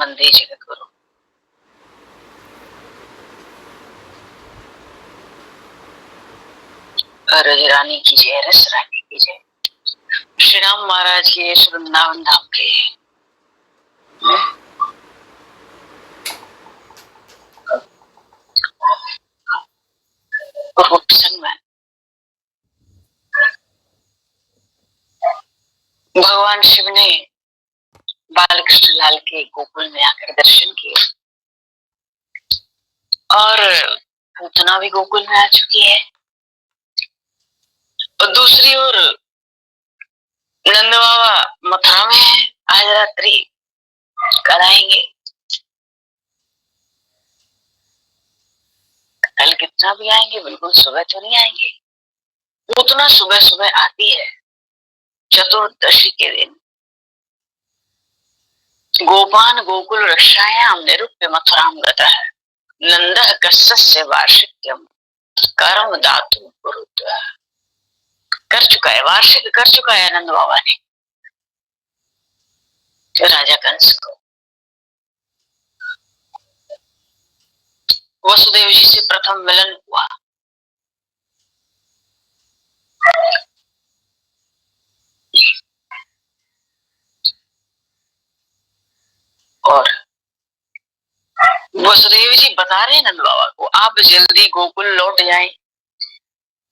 वंदे जगत गुरु। रज रानी की जय, रस रानी की जय, श्री राम महाराज के, श्री वृंदावन धाम के। प्रसंग में भगवान शिव ने बाल कृष्ण लाल के गोकुल में आकर दर्शन किए और पूतना भी गोकुल में आ चुकी है। और दूसरी ओर नंद बाबा मथुरा में है। आज रात्रि कल आएंगे, कल कितना भी आएंगे, बिल्कुल सुबह तो नहीं आएंगे। पूतना सुबह सुबह आती है चतुर्दशी के दिन। गोपान गोकुल रक्षायाम निरूप्य मथुराम गतः नंदः कस्य वार्षिक्यम कर्म दातु कुरुद्वा। कर चुका है, वार्षिक कर चुका है नंद बाबा ने राजा कंस को। वसुदेव जी से प्रथम मिलन हुआ। और वसुदेव जी बता रहे नंद बाबा को, आप जल्दी गोकुल लौट जाएं।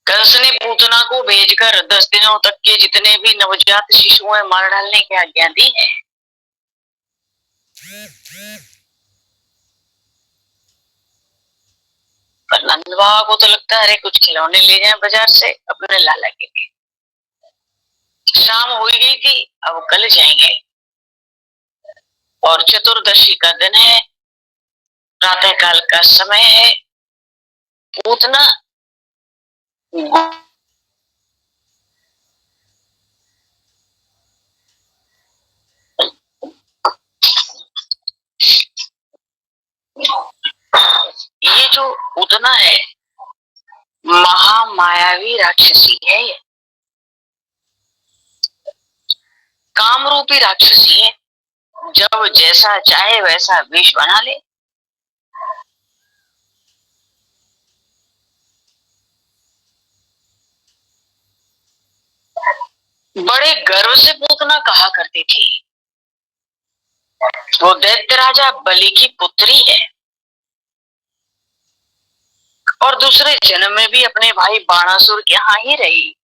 कंस ने पूतना को भेजकर 10 दिनों तक के जितने भी नवजात शिशु हैं मार डालने की आज्ञा दी है। पर नंद बाबा को तो लगता है अरे कुछ खिलौने ले जाएं बाजार से अपने लाला के लिए। शाम हो गई थी, अब कल जाएंगे और चतुर्दशी का दिन है, प्रातः काल का समय है। पूतना ये जो पूतना है महामायावी राक्षसी है, ये काम रूपी राक्षसी है। जब जैसा चाहे वैसा वेश बना ले। बड़े गर्व से पूतना कहा करती थी वो दैत्य राजा बलि की पुत्री है और दूसरे जन्म में भी अपने भाई बाणासुर के यहाँ ही रही।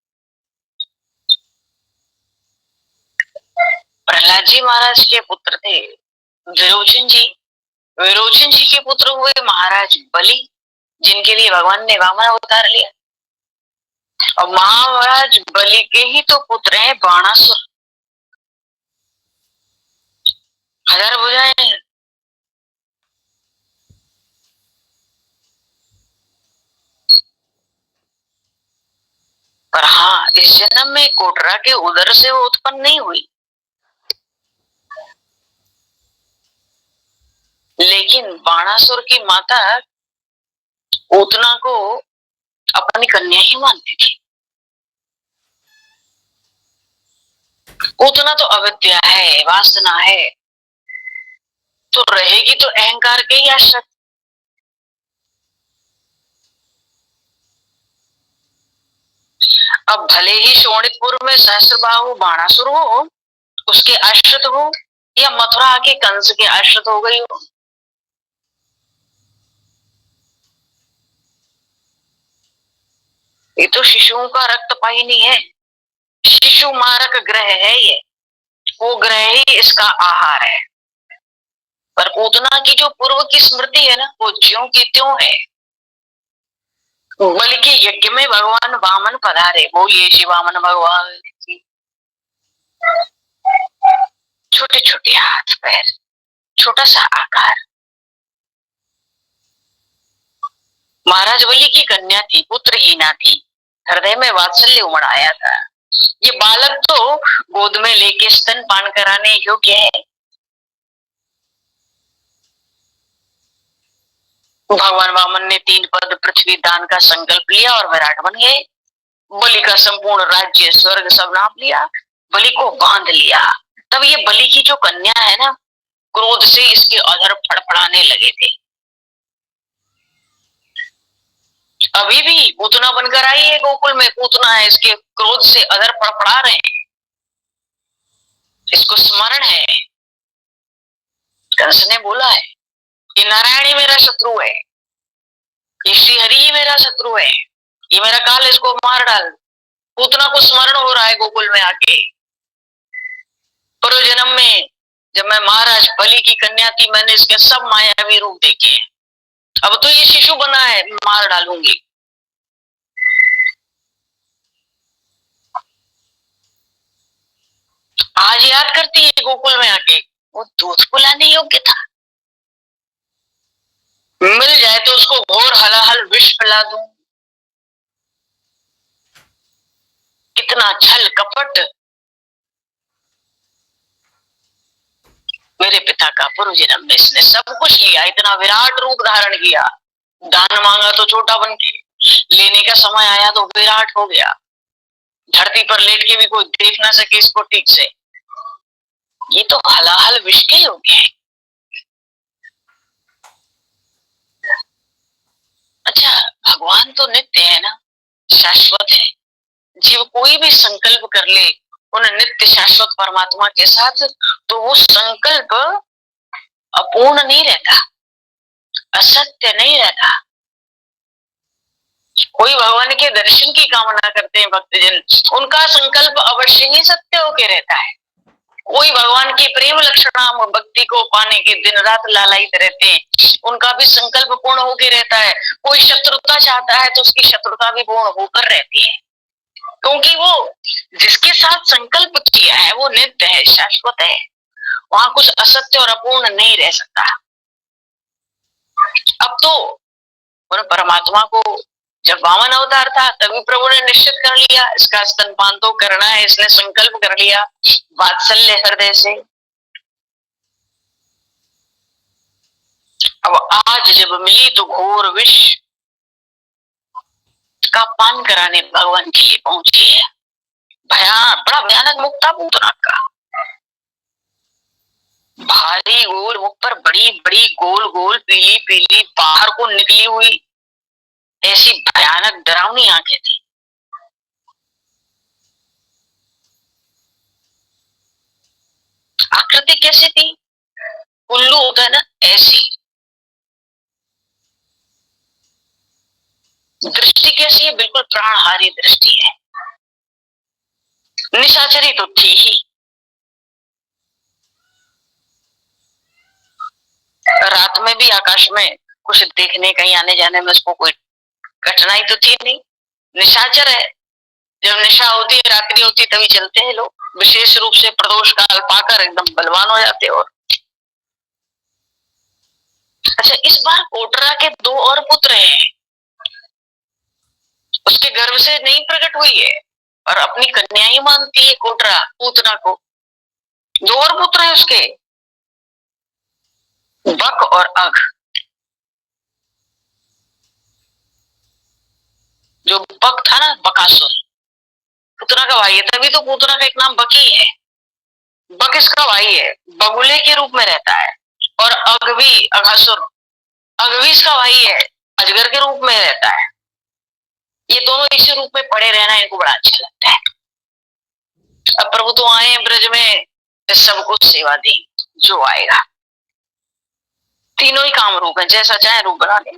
प्रहलाद जी महाराज के पुत्र थे विरोचन जी। विरोचन जी के पुत्र हुए महाराज बलि, जिनके लिए भगवान ने वामन अवतार लिया। और महाराज बलि के ही तो पुत्र हैं बाणासुर। 1000 भुजाएं। पर हाँ, इस जन्म में कोटरा के उदर से वो उत्पन्न नहीं हुई, लेकिन बाणासुर की माता पूतना को अपनी कन्या ही मानती थी। पूतना तो अविद्या है, वासना है, तो रहेगी तो अहंकार के ही आश्रित। अब भले ही शोणितपुर में सहस्त्रबाहु बाणासुर हो, उसके आश्रित हो, या मथुरा आके कंस के आश्रित हो गई हो, ये तो शिशुओं का रक्तपायिनी है, शिशु मारक ग्रह है ये, वो ग्रह ही इसका आहार है। पर पूतना की जो पूर्व की स्मृति है ना, वो ज्यों की त्यों है। बल्कि यज्ञ में भगवान वामन पधारे, बोलिए श्री वामन भगवान की। छोटे छोटे हाथ पैर, छोटा सा आकार। महाराज बलि की कन्या थी, पुत्रहीना थी, हृदय में वात्सल्य उमड़ आया था। ये बालक तो गोद में लेके स्तन पान कराने योग्य है। भगवान वामन ने 3 पद पृथ्वी दान का संकल्प लिया और विराट बन गए। बलि का संपूर्ण राज्य स्वर्ग सब नाप लिया, बलि को बांध लिया। तब ये बलि की जो कन्या है ना, क्रोध से इसके अधर फड़फड़ाने लगे थे। अभी भी पूतना बनकर आई है गोकुल में, पूतना है, इसके क्रोध से अधर फड़फड़ा रहे हैं, इसको स्मरण है। कंस ने बोला है कि नारायण ही मेरा शत्रु है, ये श्रीहरि ही मेरा शत्रु है, ये मेरा काल, इसको मार डाल। पूतना को स्मरण हो रहा है गोकुल में आके, पूर्व जन्म में जब मैं महाराज बलि की कन्या थी, मैंने इसके सब मायावी रूप देखे हैं, अब तो ये शिशु बना है, मार डालूंगी। आज याद करती है गोकुल में आके, वो दूध पिलाने योग्य था, मिल जाए तो उसको घोर हलाहल विष पिला दूं। कितना छल कपट मेरे पिता का पूर्व जन्म में, इसने सब कुछ लिया, इतना विराट रूप धारण किया, दान मांगा तो छोटा बन के, लेने का समय आया तो विराट हो गया, धरती पर लेट के भी कोई देख ना सके इसको ठीक से, ये तो हलाहल विष के योग्य है। अच्छा, भगवान तो नित्य है ना, शाश्वत है, जीव कोई भी संकल्प कर ले उन नित्य शाश्वत परमात्मा के साथ, तो वो संकल्प अपूर्ण नहीं रहता, असत्य नहीं रहता। कोई भगवान के दर्शन की कामना करते हैं भक्तजन, उनका संकल्प अवश्य ही सत्य होके रहता है। कोई भगवान की प्रेम लक्षणाम भक्ति को पाने के दिन रात लालायित रहते हैं, उनका भी संकल्प पूर्ण होके रहता है। कोई शत्रुता चाहता है तो उसकी शत्रुता भी पूर्ण होकर रहती है, क्योंकि वो जिसके साथ संकल्प किया है वो नित्य है, शाश्वत है, वहां कुछ असत्य और अपूर्ण नहीं रह सकता। अब तो उन परमात्मा को जब वामन अवतार था तभी प्रभु ने निश्चित कर लिया, इसका स्तनपान तो करना है, इसने संकल्प कर लिया वात्सल्य हृदय से। अब आज जब मिली तो घोर विष का पान कराने भगवान के लिए पहुंची है। बड़ा भयानक मुख था पूतना का, भारी गोल मुख पर बड़ी बड़ी गोल गोल पीली पीली बाहर को निकली हुई ऐसी भयानक डरावनी आंखें थी। आकृति कैसी थी, उल्लू होता है ना ऐसी। दृष्टि कैसी है, बिल्कुल प्राणहारी दृष्टि है। निशाचरी तो थी ही, रात में भी आकाश में कुछ देखने कहीं आने जाने में उसको कोई कठिनाई तो थी नहीं, निशाचर है। जब निशा होती है, रात्रि होती है, तभी चलते हैं लोग, विशेष रूप से प्रदोष काल पाकर एकदम बलवान हो जाते। और अच्छा, इस बार कोटरा के 2 और पुत्र हैं, उसके गर्भ से नहीं प्रकट हुई है और अपनी कन्या ही मानती है कोटरा पूतना को। 2 और पुत्र हैं उसके, बक और अघ। जो बक था ना, बकासुर, पूतना का भाई है, तभी तो पूतना का एक नाम बकी है। बक इसका भाई है, बगुले के रूप में रहता है, और अघवी अघासुर, अघवी इसका भाई है, अजगर के रूप में रहता है। ये दोनों इसी रूप में पड़े रहना इनको बड़ा अच्छा लगता है। अब प्रभु तो आए ब्रज में, सबको सेवा दी जो आएगा, तीनों ही काम रूप है, जैसा चाहे रूप बना ले।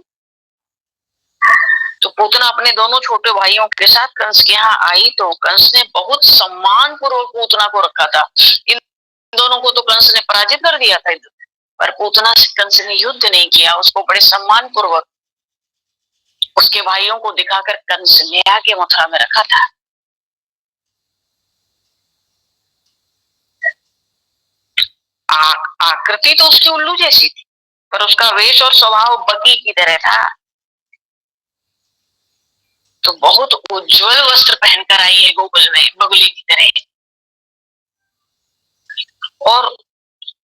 तो पूतना अपने दोनों छोटे भाइयों के साथ कंस के यहाँ आई, तो कंस ने बहुत सम्मान पूर्वक पूतना को रखा था। इन दोनों को तो कंस ने पराजित कर दिया था, पर पूतना से कंस ने युद्ध नहीं किया, उसको बड़े सम्मान पूर्वक उसके भाइयों को दिखाकर कंस ने आके मथुरा में रखा था। आकृति तो उसकी उल्लू जैसी थी, पर उसका वेश और स्वभाव बकी की तरह था। तो बहुत उज्जवल वस्त्र पहनकर आई है गोकुल में, बगुले की तरह। और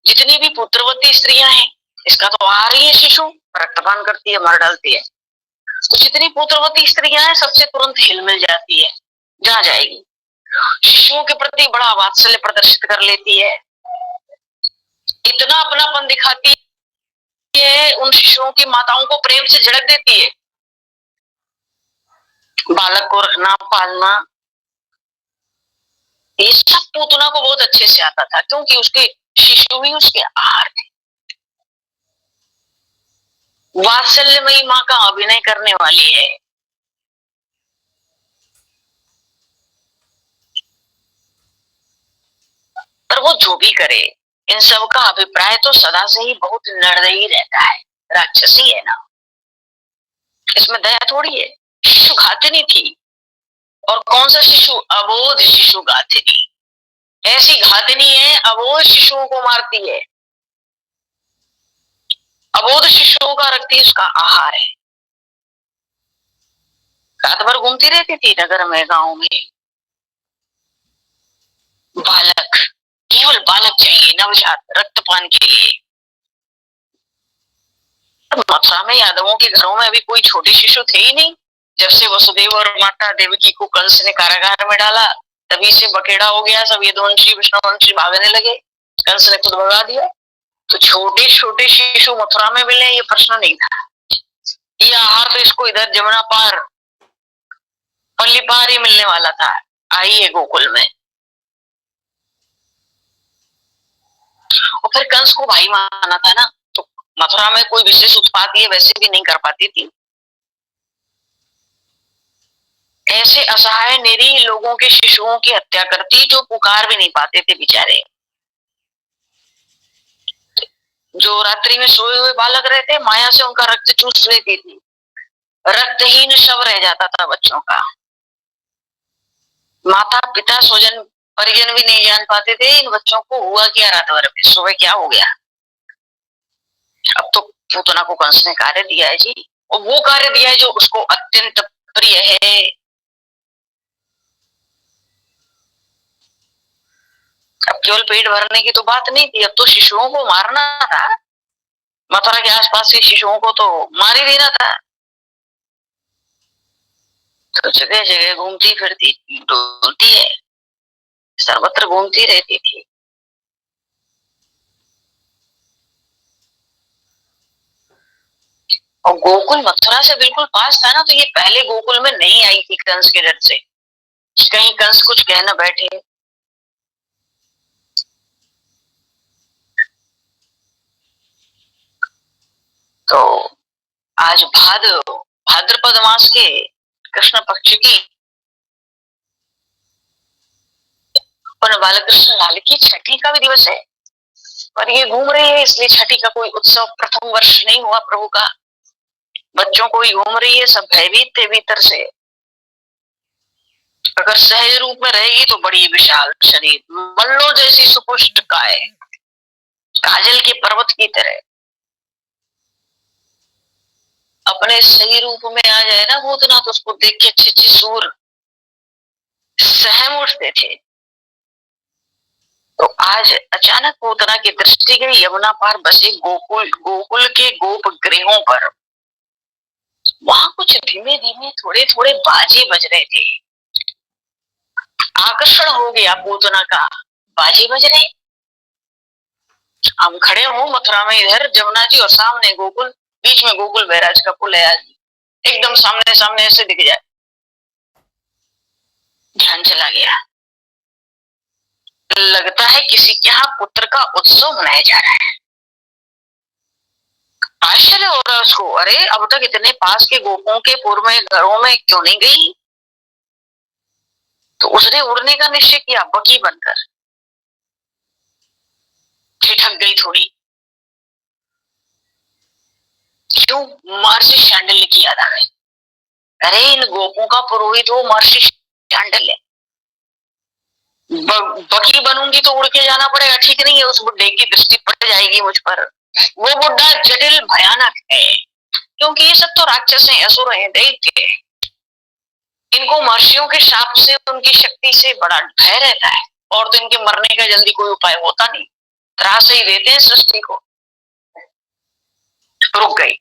जितनी भी पुत्रवती स्त्रियां हैं, इसका तो आ रही है शिशु, रक्तपान करती है, मर डालती है। तो जितनी पुत्रवती स्त्रियां हैं, सबसे तुरंत हिल मिल जाती है जहां जाएगी, शिशुओं के प्रति बड़ा वात्सल्य प्रदर्शित कर लेती है, इतना अपनापन बचपन दिखाती है, उन शिशुओं की माताओं को प्रेम से झिड़क देती है। बालक को रखना, पालना, ये सब पूतना को बहुत अच्छे से आता था, क्योंकि उसके शिशु भी उसके आहार थे। वात्सल्यमयी माँ का अभिनय करने वाली है। पर वो जो भी करे, इन सब का अभिप्राय तो सदा से ही बहुत निर्दयी रहता है, राक्षसी है ना, इसमें दया थोड़ी है। शिशु घातिनी थी, और कौन सा शिशु? अबोध शिशु घातिनी। ऐसी घातिनी है, अबोध शिशुओं को मारती है। अबोध शिशुओं का रखती उसका आहार है। रात भर घूमती रहती थी नगर में, गांव में। बालक, केवल बालक चाहिए, नवजात, रक्तपान के लिए। मथुरा में यादवों के घरों में अभी कोई छोटे शिशु थे ही नहीं। जब से वसुदेव और माता देवकी को कंस ने कारागार में डाला, तभी से बखेड़ा हो गया। सब यदुवंशी विष्णुवंशी भागने लगे, कंस ने खुद भगा दिया। तो छोटे छोटे शिशु मथुरा में मिले, ये प्रश्न नहीं था। ये आहार तो इसको इधर जमुना पार, पल्ली पार ही मिलने वाला था। आई है गोकुल में, और फिर कंस को भाई माना था ना, तो मथुरा में कोई विशेष उत्पात ये वैसे भी नहीं कर पाती थी। ऐसे असहाय निरीह लोगों के शिशुओं की हत्या करती, जो पुकार भी नहीं पाते थे बेचारे। जो रात्रि में सोए हुए बालक रहते, माया से उनका रक्त चूस लेती थी। रक्तहीन शव रह जाता था बच्चों का। माता पिता स्वजन परिजन भी नहीं जान पाते थे इन बच्चों को हुआ क्या रात भर में, सुबह क्या हो गया। अब तो पूतना को कंस ने कार्य दिया है जी, और वो कार्य दिया है जो उसको अत्यंत प्रिय है। अब केवल पेट भरने की तो बात नहीं थी, अब तो शिशुओं को मारना था। मथुरा के आसपास के शिशुओं को तो मार ही देना था। तो जगह जगह घूमती फिरती, डोलती है, सर्वत्र घूमती रहती थी। और गोकुल मथुरा से बिल्कुल पास था ना, तो ये पहले गोकुल में नहीं आई थी कंस के डर से, कहीं कंस कुछ कह न बैठे। तो आज भाद्रपद मास के कृष्ण पक्ष की बालकृष्ण लाल की छठी का भी दिवस है, पर ये घूम रही है, इसलिए छठी का कोई उत्सव प्रथम वर्ष नहीं हुआ प्रभु का। बच्चों को ही घूम रही है, सब भयभीत थे भीतर से। अगर सहज रूप में रहेगी तो बड़ी विशाल शरीर, मल्लो जैसी सुपुष्ट काय, काजल के पर्वत की तरह। अपने सही रूप में आ जाए ना भूतना, तो उसको देख के अच्छे अच्छे सूर सहम उठते थे। तो आज अचानक पूतना की दृष्टि गई यमुना पार बसे गोकुल के गोप गृहों पर। वहां कुछ धीमे धीमे थोड़े थोड़े बाजे बज रहे थे। आकर्षण हो गया पूतना का, बाजे बज रहे। हम खड़े हो मथुरा में, इधर जमुना जी और सामने गोकुल, बीच में गोकुल बैराज का पुल है। आज एकदम सामने सामने ऐसे दिख जाए, ध्यान चला गया। लगता है किसी के यहाँ पुत्र का उत्सव मनाया जा रहा है। आश्चर्य हो रहा है उसको, अरे अब तक इतने पास के गोपों के पूर्व में घरों में क्यों नहीं गई। तो उसने उड़ने का निश्चय किया बकी बनकर। ठिठक गई थोड़ी, क्यों? महर्षि शांडिल्य की याद आ गई। अरे इन गोपों का पुरोहित वो महर्षि शांडिल्य। बकी बनूंगी तो उड़ के जाना पड़ेगा, ठीक नहीं है। उस बुड्ढे की दृष्टि पड़ जाएगी मुझ पर। वो बुड्ढा जटिल भयानक है, क्योंकि ये सब तो राक्षस हैं, असुर हैं, दैत्य हैं। इनको महर्षियों के शाप से, उनकी शक्ति से बड़ा भय रहता है, और तो इनके मरने का जल्दी कोई उपाय होता नहीं, त्रास ही देते हैं सृष्टि को। रुक गई।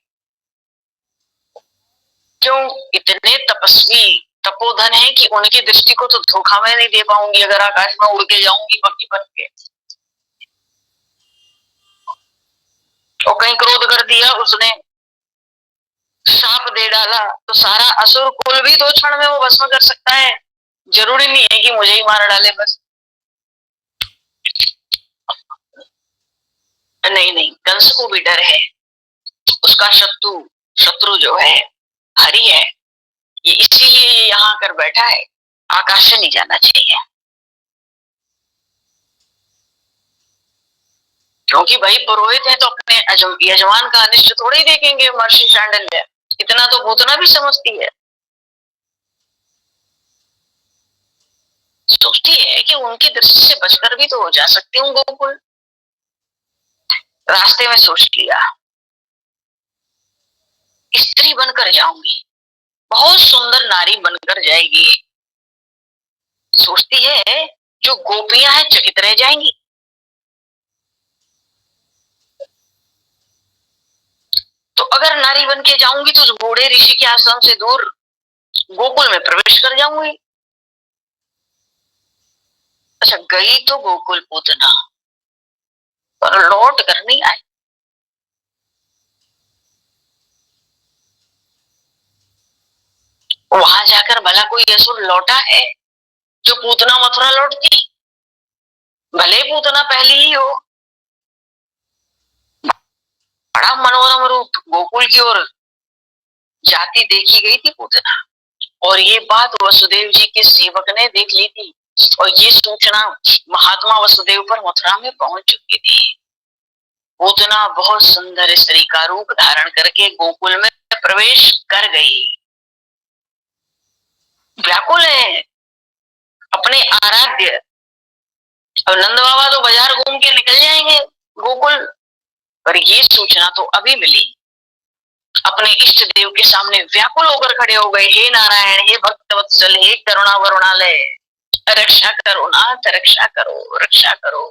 क्यों? इतने तपस्वी तपोधन है कि उनकी दृष्टि को तो धोखा मैं नहीं दे पाऊंगी अगर आकाश में उड़ के जाऊंगी बकी बन के। कहीं क्रोध कर दिया उसने, शाप दे डाला, तो सारा असुर कुल भी 2 क्षण में वो भस्म कर सकता है। जरूरी नहीं है कि मुझे ही मार डाले बस। नहीं नहीं, कंस को भी डर है, उसका शत्रु शत्रु जो है हरि है, ये इसीलिए ये यहाँ आकर बैठा है, आकाश से नहीं जाना चाहिए। क्योंकि भाई पुरोहित है तो अपने यजमान का अनिष्ट थोड़ी देखेंगे महर्षि शांडिल्य, इतना तो पूतना भी समझती है। सोचती है कि उनकी दृष्टि से बचकर भी तो हो जा सकती हूँ गोकुल। रास्ते में सोच लिया स्त्री बनकर जाऊंगी, बहुत सुंदर नारी बनकर जाएगी। सोचती है जो गोपियां हैं चकित रह जाएंगी। तो अगर नारी बन के जाऊंगी तो उस बूढ़े ऋषि के आश्रम से दूर गोकुल में प्रवेश कर जाऊंगी। अच्छा, गई तो गोकुल पूतना, पर लौट कर नहीं आई। वहां जाकर भला कोई असुर लौटा है जो पूतना मथुरा लौटती? भले पूतना पहली ही हो। बड़ा मनोरम रूप गोकुल की ओर जाती देखी गई थी पूतना, और ये बात वसुदेव जी के सेवक ने देख ली थी, और ये सूचना महात्मा वसुदेव पर मथुरा में पहुंच चुकी थी। पूतना बहुत सुंदर स्त्री का रूप धारण करके गोकुल में प्रवेश कर गई। व्याकुल है अपने आराध्य। अब नंद बाबा तो बाजार घूम के निकल जाएंगे गोकुल, पर ये सूचना तो अभी मिली। अपने इष्ट देव के सामने व्याकुल होकर खड़े हो गए, हे नारायण, हे भक्त वत्सल, हे करुणा वरुणालय, रक्षा करो नाथ, रक्षा करो, रक्षा करो।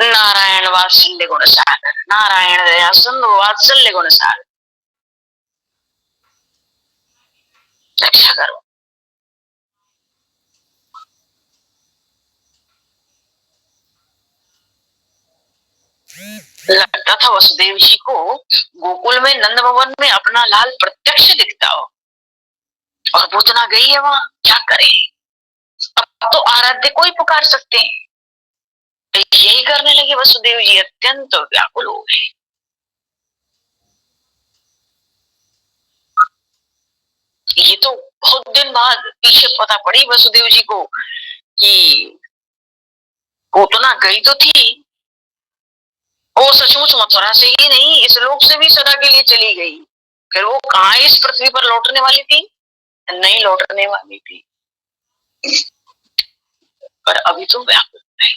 नारायण वात्सल्य गुण सागर, नारायण दया सिंधु वात्सल्य गुण सागर, रक्षा करो। लगता था वसुदेव जी को गोकुल में नंद भवन में अपना लाल प्रत्यक्ष दिखता हो, और पूतना गई है वहां, क्या करे? अब तो आराध्य को ही पुकार सकते हैं। तो यही करने लगे वसुदेव जी, अत्यंत व्याकुल हो गए। ये तो बहुत दिन बाद पीछे पता पड़ी वसुदेव जी को कि पूतना गई तो थी, वो सचमुच मथुरा से ही नहीं, इस लोक से भी सदा के लिए चली गई। फिर वो कहाँ इस पृथ्वी पर लौटने वाली थी? नहीं लौटने वाली थी, पर अभी तो व्याकुल है।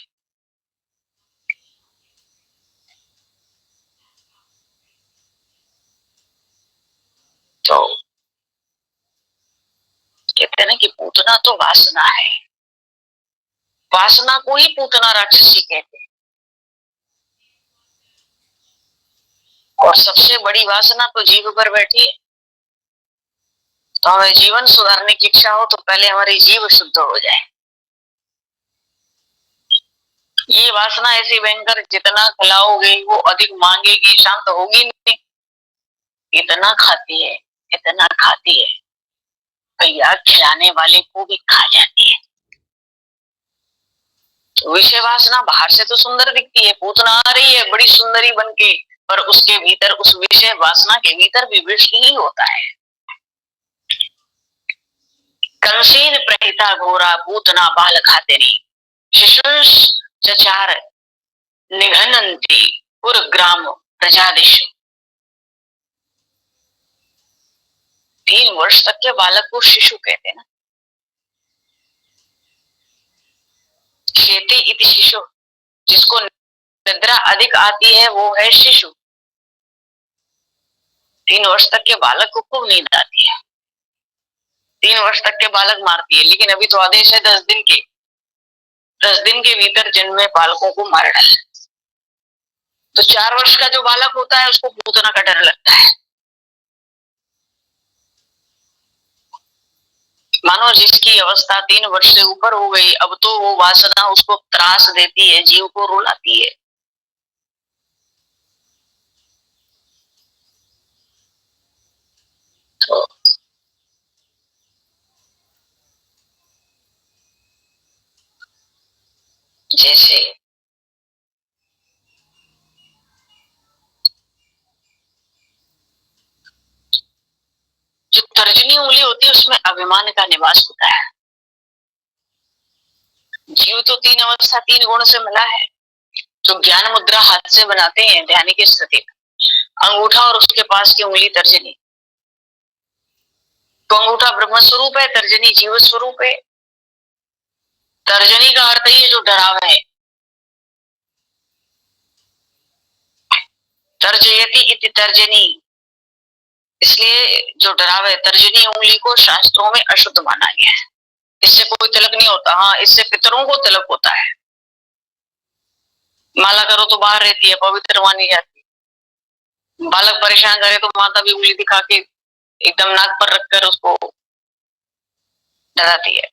तो कहते हैं ना कि पूतना तो वासना है, वासना को ही पूतना राक्षसी कहते हैं। और सबसे बड़ी वासना तो जीव पर बैठी है। तो हमें जीवन सुधारने की इच्छा हो तो पहले हमारी जीव शुद्ध हो जाए। ये वासना ऐसी भयंकर, जितना खिलाओगे वो अधिक मांगेगी, शांत होगी नहीं। इतना खाती है, इतना खाती है, भैया खिलाने वाले को भी खा जाती है। तो विषय वासना बाहर से तो सुंदर दिखती है, पूतना आ रही है बड़ी सुंदरी बनके, पर उसके भीतर, उस विषय वासना के भीतर भी विष ही होता है। कंसेन प्रहिता घोरा पूतना बाल खातिनी, शिशुंस चचार निघनंती पुरग्राम प्रजादिशु। 3 वर्ष तक के बालक को शिशु कहते हैं ना। शेते इति शिशु, जिसको निद्रा अधिक आती है वो है शिशु। 3 वर्ष तक के बालक को खूब नींद आती है, 3 वर्ष तक के बालक मारती है, लेकिन अभी तो आदेश है 10 दिन के, 10 दिन के भीतर जन्मे बालकों को मार डाले। तो 4 वर्ष का जो बालक होता है उसको पूतना का डर लगता है। मानो जिसकी अवस्था 3 वर्ष से ऊपर हो गई, अब तो वो वासना उसको त्रास देती है, जीव को रुलाती है। तो जैसे जो तर्जनी उंगली होती है उसमें अभिमान का निवास होता है। जीव तो तीन अवस्था तीन गुण से मिला है। जो ज्ञान मुद्रा हाथ से बनाते हैं ध्यान की स्थिति में, अंगूठा और उसके पास की उंगली तर्जनी, तो अंगूठा ब्रह्म स्वरूप है, तर्जनी जीव स्वरूप है। तर्जनी का अर्थ ही है जो डराव है। तर्जयति इति तर्जनी, इसलिए जो डराव है, तर्जनी उंगली को शास्त्रों में अशुद्ध माना गया है। इससे कोई तिलक नहीं होता। हाँ, इससे पितरों को तिलक होता है। माला करो तो बाहर रहती है, पवित्र मानी जाती है। बालक परेशान करे तो माता भी उंगली दिखा के एकदम नाक पर रखकर उसको डराती है।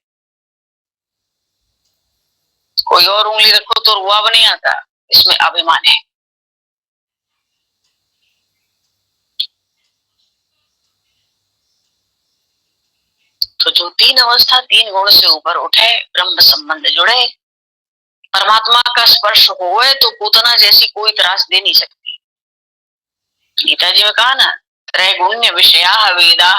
कोई और उंगली रखो तो रुआब नहीं आता, इसमें अभिमान है। तो जो तीन अवस्था तीन गुण से ऊपर उठे, ब्रह्म संबंध जुड़े, परमात्मा का स्पर्श होए, तो पूतना जैसी कोई त्रास दे नहीं सकती। गीता जी में कहा ना, त्रैगुण्य विषया वेदा,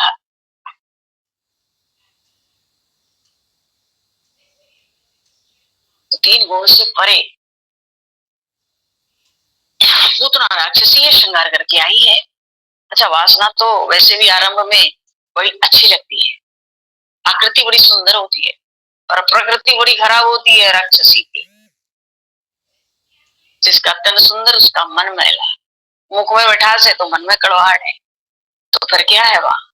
तीन गुण से परे पूतना राक्षसी है, श्रृंगार करके आई है। अच्छा, वासना तो वैसे भी आरंभ में बड़ी अच्छी लगती है, आकृति बड़ी सुंदर होती है, पर प्रकृति बड़ी खराब होती है राक्षसी की। जिसका तन सुंदर उसका मन मैला, मुख में मिठास है तो मन में कड़वाहट है, तो फिर क्या है? वहां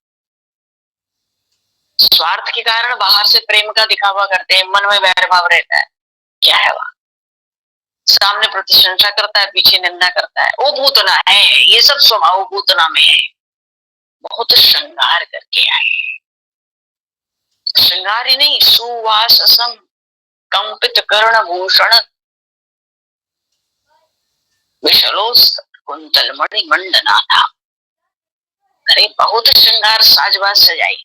स्वार्थ के कारण बाहर से प्रेम का दिखावा करते हैं, मन में वैर भाव रहता है, क्या है? वहां सामने प्रतिशंसा करता है, पीछे निंदा करता है। वो पूतना है, ये सब स्वभाव पूतना में है। बहुत श्रृंगार करके आए, श्रृंगार ही नहीं, सुवाससम कंपित कर्ण भूषण विशलोस कुंतल मणि मंडना था। अरे बहुत श्रृंगार साजबाज सजाई,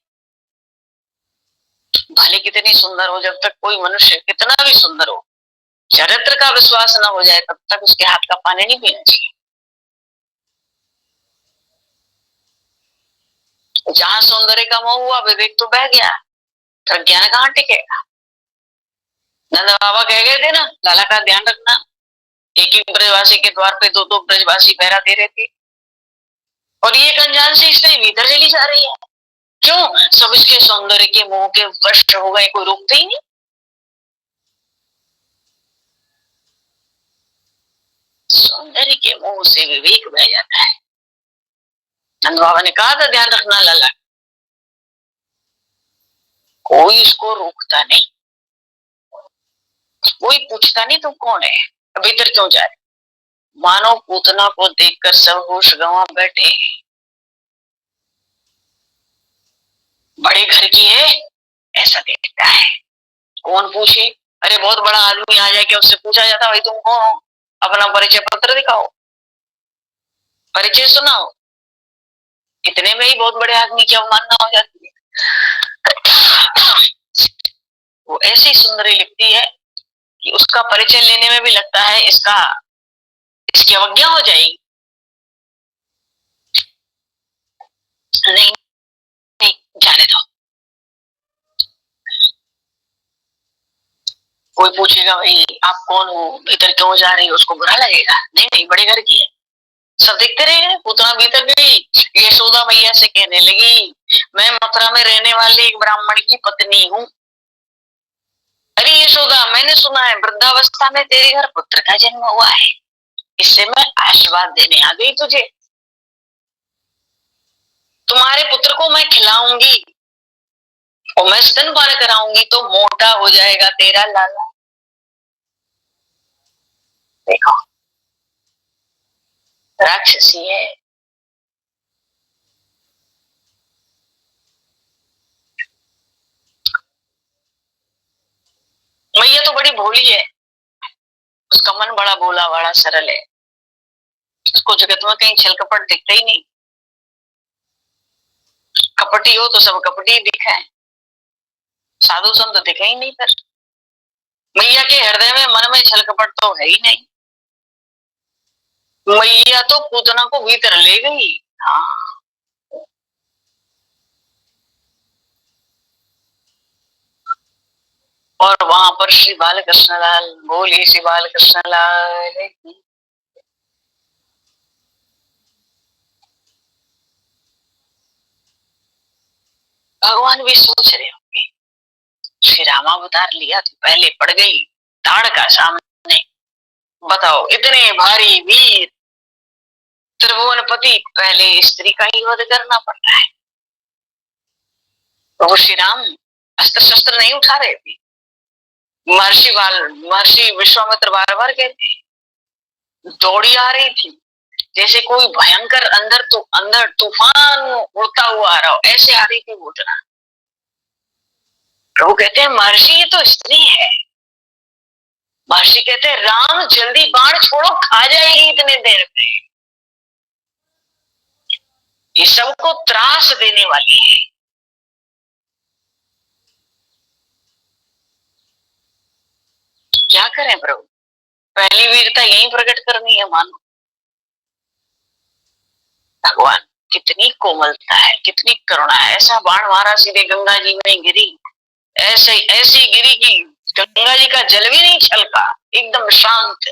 भले कितनी सुंदर हो, जब तक कोई मनुष्य कितना भी सुंदर हो, चरित्र का विश्वास न हो जाए तब तक उसके हाथ का पानी नहीं पीना चाहिए। जहां सौंदर्य का मोह हुआ, विवेक तो बह गया, फिर ज्ञान कहाँ टिकेगा? नंद बाबा कह गए थे ना, लाला का ध्यान रखना। एक ही ब्रजवासी के द्वार पे दो दो ब्रजवासी पहरा दे रहे थे, और ये एक अनजान से स्त्री भीतर चली जा रही है। क्यों? सब इसके सौंदर्य के मोह के वश हो गए, कोई रोकते ही नहीं। सौंदर्य के मोह से विवेक बह जाता है। नंद बाबा ने कहा था ध्यान रखना लाला, कोई इसको रोकता नहीं, कोई पूछता नहीं तुम कौन है, भीतर क्यों जा रहे? मानो पूतना को देखकर सब होश गंवा बैठे। बड़े घर की है ऐसा देखता है, कौन पूछे? अरे बहुत बड़ा आदमी आ जाए, क्या उससे पूछा जाता भाई तुम कौन हो? अपना परिचय पत्र दिखाओ, परिचय सुनाओ। इतने में ही बहुत बड़े आदमी की अवमानना हो जाती है। वो ऐसी सुंदरी लिखती है कि उसका परिचय लेने में भी लगता है इसकी अवज्ञा हो जाएगी। नहीं नहीं, जाने दो। कोई पूछेगा भाई आप कौन हो, भीतर क्यों जा रही हो, उसको बुरा लगेगा। नहीं नहीं, बड़े घर की है। सब देखते रहे। पूतना भीतर गई, यशोदा मैया से कहने लगी, मैं मथुरा में रहने वाले एक ब्राह्मण की पत्नी हूँ। अरे यशोदा, मैंने सुना है वृद्धावस्था में तेरे घर पुत्र का जन्म हुआ है, इससे मैं आशीर्वाद देने आ गई तुझे। तुम्हारे पुत्र को मैं खिलाऊंगी और मैं स्तनपान कराऊंगी तो मोटा हो जाएगा तेरा लाला। देखो, राक्षसी है। मैया तो बड़ी भोली है, उसका मन बड़ा भोला बड़ा सरल है, उसको जगत में कहीं छल कपट दिखता ही नहीं। कपटी हो तो सब कपटी दिखे, साधु संत दिखे ही नहीं। फिर मैया के हृदय में मन में छल कपट तो है ही नहीं। मैया तो पूतना को भीतर ले गई। हाँ, और वहां पर श्री बालकृष्ण लाल, बोली श्री बालकृष्ण लाल की। भगवान भी सोच रहे होंगे, श्री रामावतार लिया तो पहले पड़ गई ताड़का सामने। बताओ, इतने भारी वीर त्रिभुवनपति, पहले स्त्री का ही वध करना पड़ता है। प्रभु श्री राम अस्त्र शस्त्र नहीं उठा रहे थे। महर्षि विश्वामित्र बार बार कहते, दौड़ी आ रही थी जैसे कोई भयंकर अंदर तूफान उड़ता हुआ आ रहा हो, ऐसे आ रही थी पूतना। प्रभु कहते हैं, महर्षि ये तो स्त्री है। महर्षि कहते हैं, राम जल्दी बाण छोड़ो, खा जाएगी इतने देर में, ये सबको त्रास देने वाली है। क्या करें प्रभु, पहली वीरता यही प्रकट करनी है। मानो भगवान कितनी कोमलता है, कितनी करुणा है। ऐसा बाण मारा सीधे गंगा जी में गिरी, ऐसी गिरी की गंगा जी का जल भी नहीं छलका, एकदम शांत।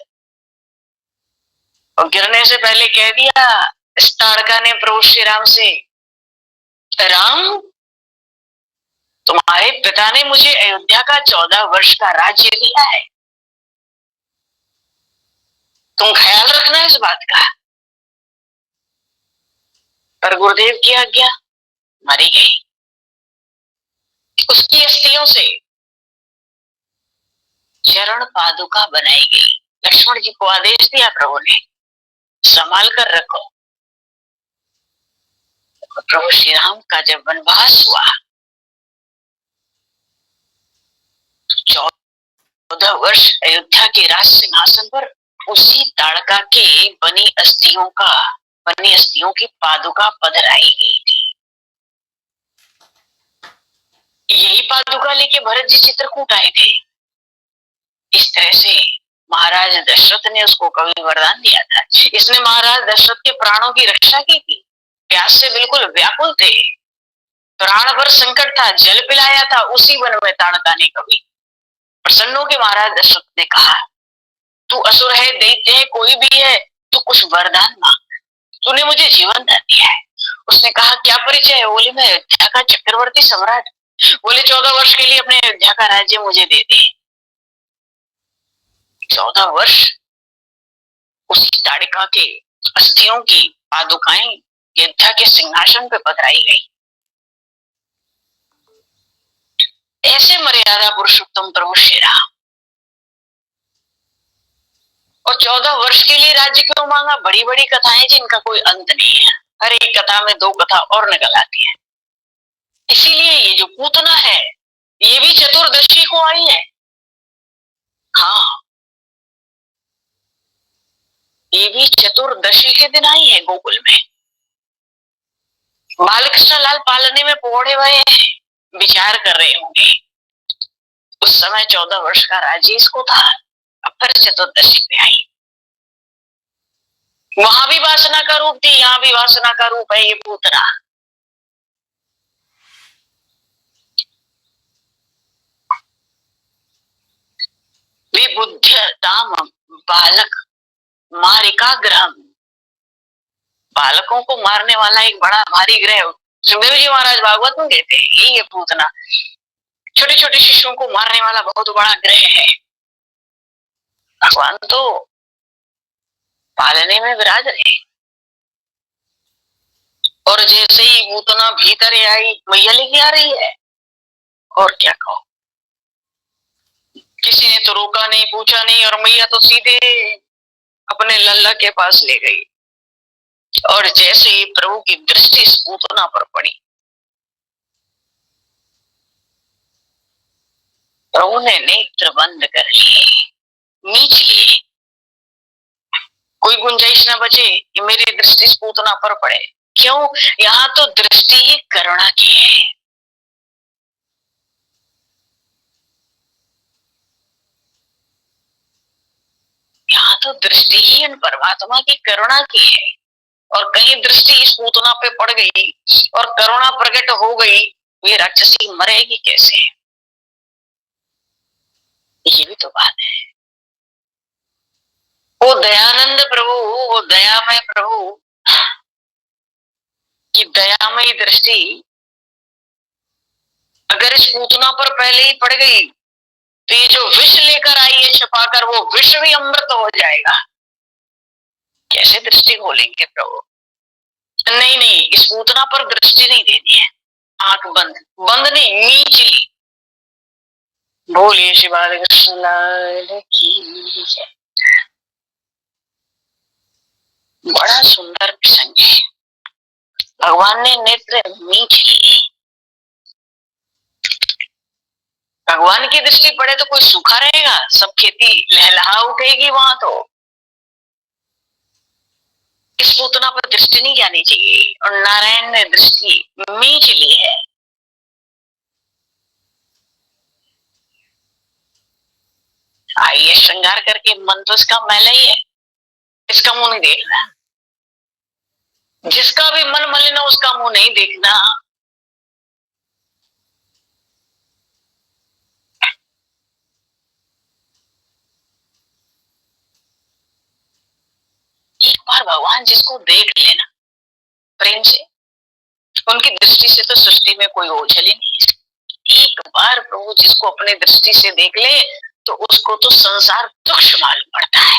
और गिरने से पहले कह दिया इस ताड़का ने प्रभु श्री राम से, राम तुम्हारे पिता ने मुझे अयोध्या का 14 वर्ष का राज्य दिया है, तुम ख्याल रखना इस बात का। पर गुरुदेव की आज्ञा, मरी गई। उसकी अस्थियों से चरण पादुका बनाई गई। लक्ष्मण जी को आदेश दिया प्रभु ने, संभाल कर रखो। प्रभु श्री राम का जब वनवास हुआ, 14 वर्ष अयोध्या के राज सिंहासन पर उसी ताड़का के बनी अस्थियों की पादुका पधराई गई थी। यही पादुका लेके भरत जी चित्रकूट आए थे। इस तरह से महाराज दशरथ ने उसको कवि वरदान दिया था। इसने महाराज दशरथ के प्राणों की रक्षा की थी। प्यास से बिल्कुल व्याकुल थे, प्राण पर संकट था, जल पिलाया था उसी वन में ताड़का ने कवि। प्रसन्न होकर महाराज दशरथ ने कहा, तू असुर है, दैत्य है, कोई भी है, तू कुछ वरदान मांग, तूने मुझे जीवन दान दिया है। उसने कहा, क्या परिचय है? बोले, मैं अयोध्या का चक्रवर्ती सम्राट। बोले, 14 वर्ष के लिए अपने अयोध्या का राज्य मुझे दे दे। 14 वर्ष उसी ताड़का के अस्थियों की पादुकाएं अयोध्या के सिंहासन पे पधराई गई। ऐसे मर्यादा पुरुषोत्तम प्रभु श्री राम। और 14 वर्ष के लिए राज्य क्यों मांगा? बड़ी बड़ी कथाएं जिनका कोई अंत नहीं है, हर एक कथा में 2 कथा और निकल आती है। इसीलिए ये जो पूतना है, ये भी चतुर्दशी को आई है। हाँ, ये भी चतुर्दशी के दिन आई है गोकुल में। बालकृष्ण लाल पालने में पौड़े हुए विचार कर रहे होंगे, उस समय 14 वर्ष का राज्य इसको था, अब फिर चतुर्दशी पे आई। वहां भी वासना का रूप थी, यहाँ भी वासना का रूप है ये पूतना। विबुध्यताम बालक मारिका ग्रह, बालकों को मारने वाला एक बड़ा भारी ग्रह। सुखदेव जी महाराज भागवत में कहते हैं यही है पूतना, छोटे छोटे शिशुओं को मारने वाला बहुत बड़ा ग्रह है। भगवान तो पालने में विराज रहे। और जैसे ही पूतना भीतर आई, मैया लेके आ रही है। और क्या कहो, किसी ने तो रोका नहीं, पूछा नहीं, और मैया तो सीधे अपने लल्ला के पास ले गई। और जैसे ही प्रभु की दृष्टि इस पूतना पर पड़ी, प्रभु ने नेत्र बंद कर लिए, नीच लिए। कोई गुंजाइश न बचे कि मेरी दृष्टि इस पूतना पर पड़े। क्यों? यहाँ तो दृष्टि ही करुणा की है। यहाँ तो दृष्टि ही उन परमात्मा की करुणा की है। और कहीं दृष्टि इस पूतना पे पड़ गई और करुणा प्रकट हो गई, ये राक्षसी मरेगी कैसे? ये भी तो बात है। वो दयानंद प्रभु, वो दयामय प्रभु की दयामयी दृष्टि अगर इस पूतना पर पहले ही पड़ गई तो ये जो विष लेकर आई है छुपाकर, वो विष भी अमृत हो जाएगा। कैसे दृष्टि खोलेंगे प्रभु? नहीं नहीं, इस पूतना पर दृष्टि नहीं देनी है। आंख बंद, बंद नहीं, नीच ली। बोलिए श्री बालकृष्ण लाल की जय। बड़ा सुंदर प्रसंग है। भगवान ने नेत्र नीच लिए। भगवान की दृष्टि पड़े तो कोई सूखा रहेगा? सब खेती लहलहा उठेगी वहां तो। इस पूतना पर दृष्टि नहीं जानी चाहिए और नारायण ने दृष्टि मींच ली है। आइए श्रृंगार करके मन तो इसका मैला ही है, इसका मुंह नहीं देखना। जिसका भी मन मलिन हो उसका मुंह नहीं देखना। एक बार भगवान जिसको देख लेना प्रेम से, उनकी दृष्टि से तो सृष्टि में कोई ओझल ही नहीं है। एक बार प्रभु जिसको अपने दृष्टि से देख ले तो उसको तो संसार तुच्छ मालूम पड़ता है।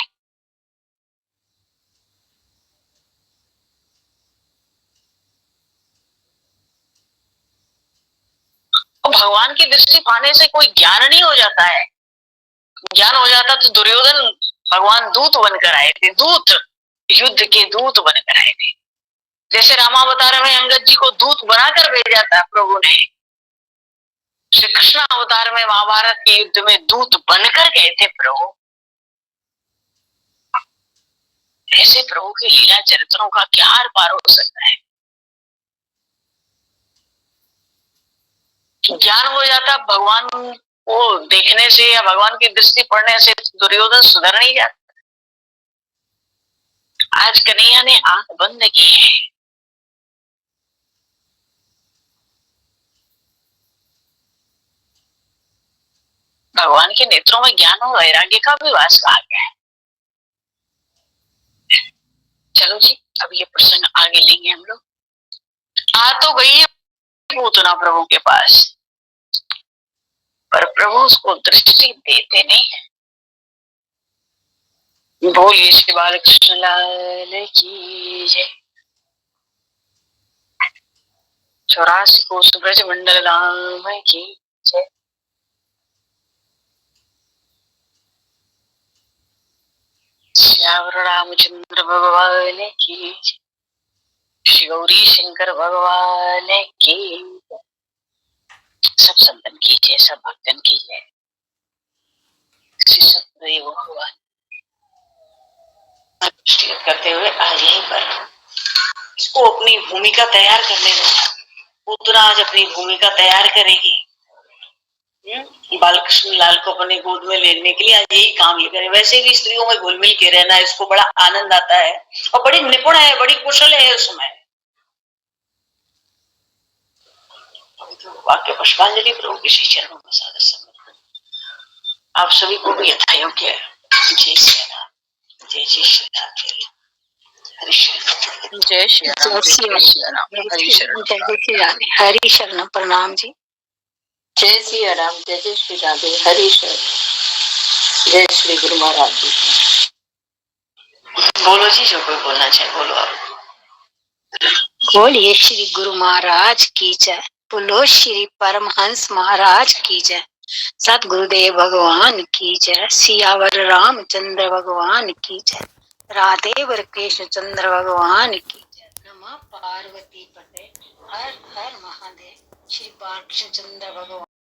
तो भगवान की दृष्टि पाने से कोई ज्ञान नहीं हो जाता है। ज्ञान हो जाता तो दुर्योधन भगवान दूत बनकर आए थे, दूत, युद्ध के दूत बनकर आए थे। जैसे रामावतार में अंगद जी को दूत बनाकर भेजा था प्रभु ने, श्री कृष्ण अवतार में महाभारत के युद्ध में दूत बनकर गए थे प्रभु। ऐसे प्रभु के लीला चरित्रों का क्या आर पार हो सकता है? ज्ञान हो जाता भगवान को देखने से या भगवान की दृष्टि पड़ने से दुर्योधन सुधर नहीं जाता। आज कन्हैया ने आंख बंद की है। भगवान के नेत्रों में ज्ञान और वैराग्य का भी वास आ गया है। चलो जी, अब ये प्रसंग आगे लेंगे हम लोग। आ तो गई है पूतना प्रभु के पास, पर प्रभु उसको दृष्टि देते नहीं। बोलिए श्री बालकृष्ण लाल की जय। 84 कोस ब्रज मंडल धाम की जय। श्यावर रामचंद्र भगवान की जय। श्री गौरी शंकर भगवान की जय। सब संतन की जय, सब भक्तन की जय। श्री सतदेव भगवान करते हुए आज यहीं पर इसको अपनी भूमिका तैयार करने दो। पूतना आज अपनी भूमिका तैयार करेगी। बालकृष्ण लाल को अपने गोद में लेने के लिए आज यही काम ये करे। वैसे भी स्त्रियों में घुल मिल के रहना इसको बड़ा आनंद आता है और बड़ी निपुण है, बड़ी कुशल है उसमें। वाक्य पुष्पांजलि प्रभु के श्री चरणों में सादर समर्पण। आप सभी को भी यथायोग्य जय श्री राम, जय जय श्री राम, हरि शरण, जय श्री राम, हरि शरण, हरि शरण, प्रणाम जी। जय श्री राम, जय जय श्री राधे, हरि शरण, जय श्री गुरु महाराज जी। बोलो जी, जो कोई बोलना चाहे बोलो आप। बोलिए श्री गुरु महाराज की जय, बोलो श्री परमहंस महाराज की जय, सतगुरुदेव भगवान की जय, सियावर रामचंद्र भगवान की जय, राधे वर कृष्ण चंद्र भगवान की जय। नमः पार्वती पते, हर हर महादेव, श्री बालकृष्ण चंद्र भगवान।